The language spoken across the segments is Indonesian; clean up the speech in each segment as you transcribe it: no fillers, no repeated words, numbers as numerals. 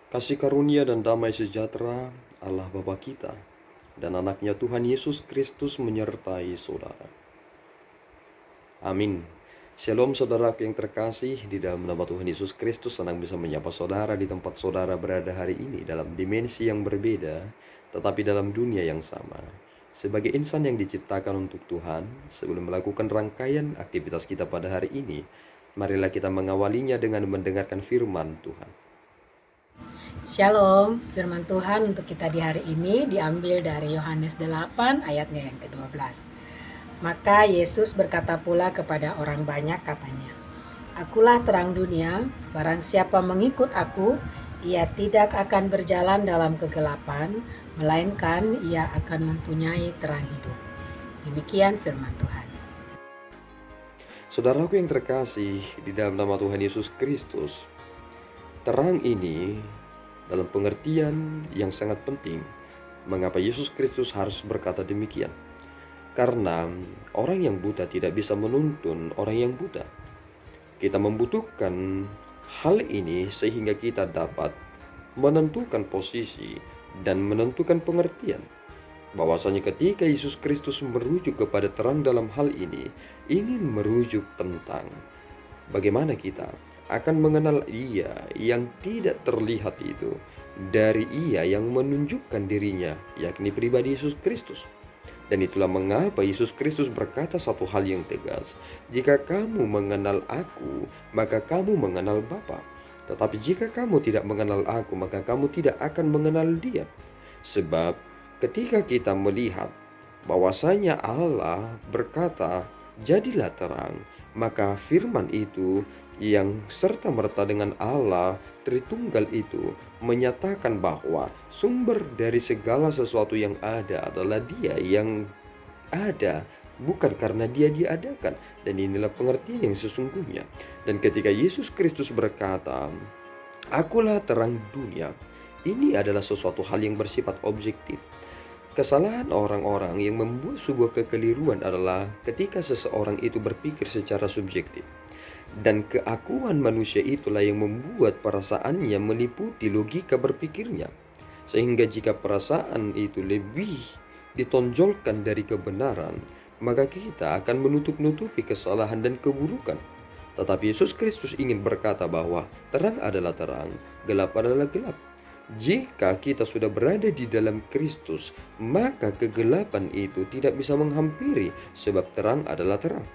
Kasih karunia dan damai sejahtera Allah Bapa kita dan anaknya Tuhan Yesus Kristus menyertai saudara. Amin. Shalom saudaraku yang terkasih, di dalam nama Tuhan Yesus Kristus senang bisa menyapa saudara di tempat saudara berada hari ini dalam dimensi yang berbeda, tetapi dalam dunia yang sama. Sebagai insan yang diciptakan untuk Tuhan, sebelum melakukan rangkaian aktivitas kita pada hari ini, marilah kita mengawalinya dengan mendengarkan firman Tuhan. Shalom, firman Tuhan untuk kita di hari ini diambil dari Yohanes 8 ayatnya yang ke-12. Maka Yesus berkata pula kepada orang banyak katanya, "Akulah terang dunia, barang siapa mengikut aku, ia tidak akan berjalan dalam kegelapan, melainkan ia akan mempunyai terang hidup." Demikian firman Tuhan. Saudaraku yang terkasih, di dalam nama Tuhan Yesus Kristus, terang ini dalam pengertian yang sangat penting. Mengapa Yesus Kristus harus berkata demikian? Karena orang yang buta tidak bisa menuntun orang yang buta. Kita membutuhkan hal ini sehingga kita dapat menentukan posisi dan menentukan pengertian. Bahwasanya ketika Yesus Kristus merujuk kepada terang dalam hal ini, ingin merujuk tentang bagaimana kita akan mengenal Ia yang tidak terlihat itu dari Ia yang menunjukkan dirinya, yakni pribadi Yesus Kristus. Dan itulah mengapa Yesus Kristus berkata satu hal yang tegas, "Jika kamu mengenal aku, maka kamu mengenal Bapa. Tetapi jika kamu tidak mengenal aku, maka kamu tidak akan mengenal Dia." Sebab ketika kita melihat bahwasanya Allah berkata, "Jadilah terang," maka firman itu yang serta-merta dengan Allah Tritunggal itu menyatakan bahwa sumber dari segala sesuatu yang ada adalah Dia yang ada, bukan karena Dia diadakan. Dan inilah pengertian yang sesungguhnya. Dan ketika Yesus Kristus berkata, "Akulah terang dunia," ini adalah sesuatu hal yang bersifat objektif. Kesalahan orang-orang yang membuat sebuah kekeliruan adalah ketika seseorang itu berpikir secara subjektif. Dan keakuan manusia itulah yang membuat perasaannya meliputi logika berpikirnya. Sehingga jika perasaan itu lebih ditonjolkan dari kebenaran, maka kita akan menutup-nutupi kesalahan dan keburukan. Tetapi Yesus Kristus ingin berkata bahwa terang adalah terang, gelap adalah gelap. Jika kita sudah berada di dalam Kristus, maka kegelapan itu tidak bisa menghampiri, sebab terang adalah terang.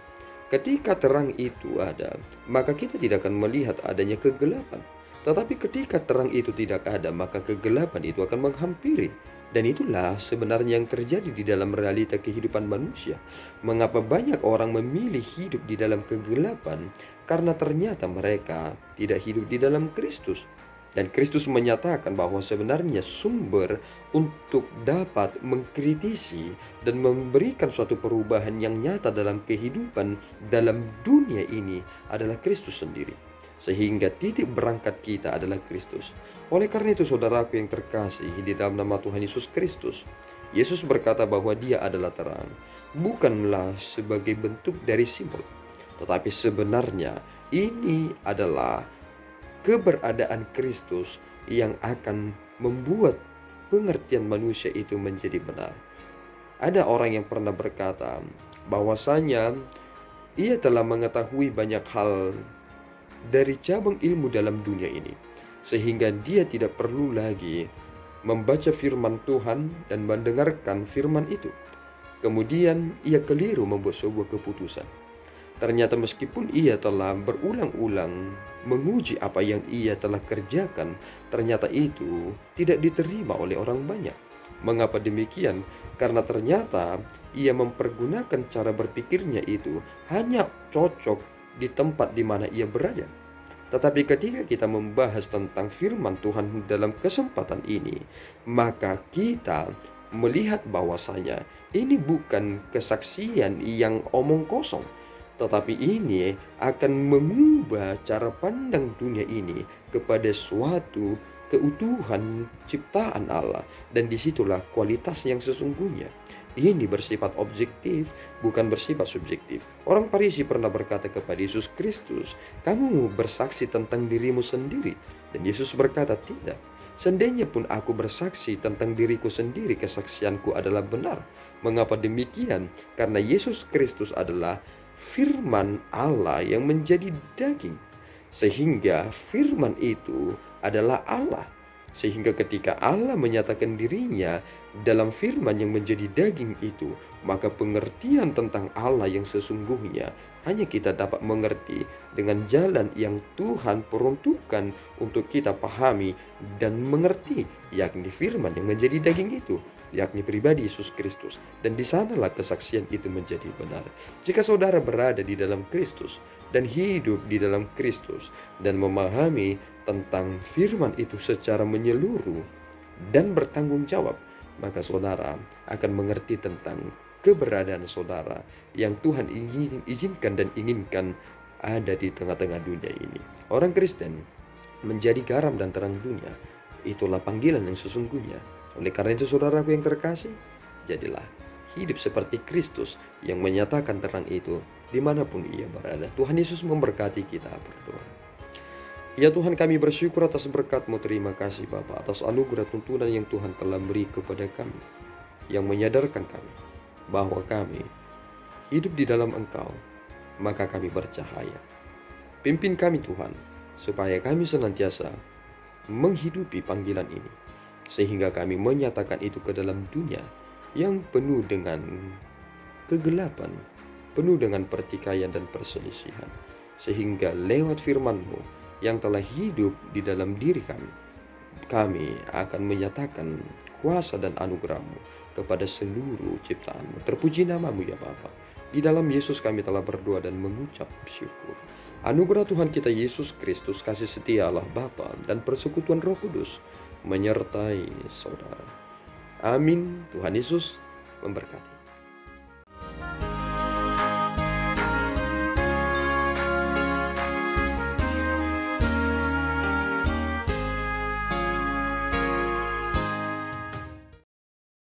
Ketika terang itu ada, maka kita tidak akan melihat adanya kegelapan. Tetapi ketika terang itu tidak ada, maka kegelapan itu akan menghampiri. Dan itulah sebenarnya yang terjadi di dalam realita kehidupan manusia. Mengapa banyak orang memilih hidup di dalam kegelapan? Karena ternyata mereka tidak hidup di dalam Kristus. Dan Kristus menyatakan bahwa sebenarnya sumber untuk dapat mengkritisi dan memberikan suatu perubahan yang nyata dalam kehidupan dalam dunia ini adalah Kristus sendiri. Sehingga titik berangkat kita adalah Kristus. Oleh karena itu saudaraku yang terkasih di dalam nama Tuhan Yesus Kristus, Yesus berkata bahwa Dia adalah terang, bukanlah sebagai bentuk dari simbol, tetapi sebenarnya ini adalah keberadaan Kristus yang akan membuat pengertian manusia itu menjadi benar. Ada orang yang pernah berkata bahwasanya ia telah mengetahui banyak hal dari cabang ilmu dalam dunia ini, sehingga dia tidak perlu lagi membaca firman Tuhan dan mendengarkan firman itu. Kemudian ia keliru membuat sebuah keputusan. Ternyata meskipun ia telah berulang-ulang menguji apa yang ia telah kerjakan, ternyata itu tidak diterima oleh orang banyak. Mengapa demikian? Karena ternyata ia mempergunakan cara berpikirnya itu hanya cocok di tempat di mana ia berada. Tetapi ketika kita membahas tentang firman Tuhan dalam kesempatan ini, maka kita melihat bahwasanya ini bukan kesaksian yang omong kosong, tetapi ini akan mengubah cara pandang dunia ini kepada suatu keutuhan ciptaan Allah. Dan disitulah kualitas yang sesungguhnya. Ini bersifat objektif, bukan bersifat subjektif. Orang Farisi pernah berkata kepada Yesus Kristus, "Kamu bersaksi tentang dirimu sendiri." Dan Yesus berkata, "Tidak. Seandainya pun aku bersaksi tentang diriku sendiri, kesaksianku adalah benar. Mengapa demikian? Karena Yesus Kristus adalah firman Allah yang menjadi daging. Sehingga firman itu adalah Allah. Sehingga ketika Allah menyatakan dirinya dalam firman yang menjadi daging itu, maka pengertian tentang Allah yang sesungguhnya hanya kita dapat mengerti dengan jalan yang Tuhan peruntukkan untuk kita pahami dan mengerti, yakni firman yang menjadi daging itu, yakni pribadi Yesus Kristus. Dan di sanalah kesaksian itu menjadi benar. Jika saudara berada di dalam Kristus dan hidup di dalam Kristus dan memahami tentang firman itu secara menyeluruh dan bertanggung jawab, maka saudara akan mengerti tentang keberadaan saudara yang Tuhan izinkan dan inginkan ada di tengah-tengah dunia ini. Orang Kristen menjadi garam dan terang dunia. Itulah panggilan yang sesungguhnya. Oleh karena itu saudaraku yang terkasih, jadilah hidup seperti Kristus yang menyatakan terang itu dimanapun ia berada. Tuhan Yesus memberkati kita. Berdoa. Ya Tuhan, kami bersyukur atas berkat-Mu. Terima kasih Bapa atas anugerah tuntunan yang Tuhan telah beri kepada kami, yang menyadarkan kami bahwa kami hidup di dalam Engkau, maka kami bercahaya. Pimpin kami Tuhan, supaya kami senantiasa menghidupi panggilan ini, sehingga kami menyatakan itu ke dalam dunia yang penuh dengan kegelapan, penuh dengan pertikaian dan perselisihan. Sehingga lewat firman-Mu yang telah hidup di dalam diri kami akan menyatakan kuasa dan anugerah-Mu kepada seluruh ciptaan-Mu. Terpuji nama-Mu ya Bapa. Di dalam Yesus kami telah berdoa dan mengucap syukur. Anugerah Tuhan kita Yesus Kristus, kasih setia Allah Bapa, dan persekutuan Roh Kudus menyertai saudara. Amin. Tuhan Yesus memberkati.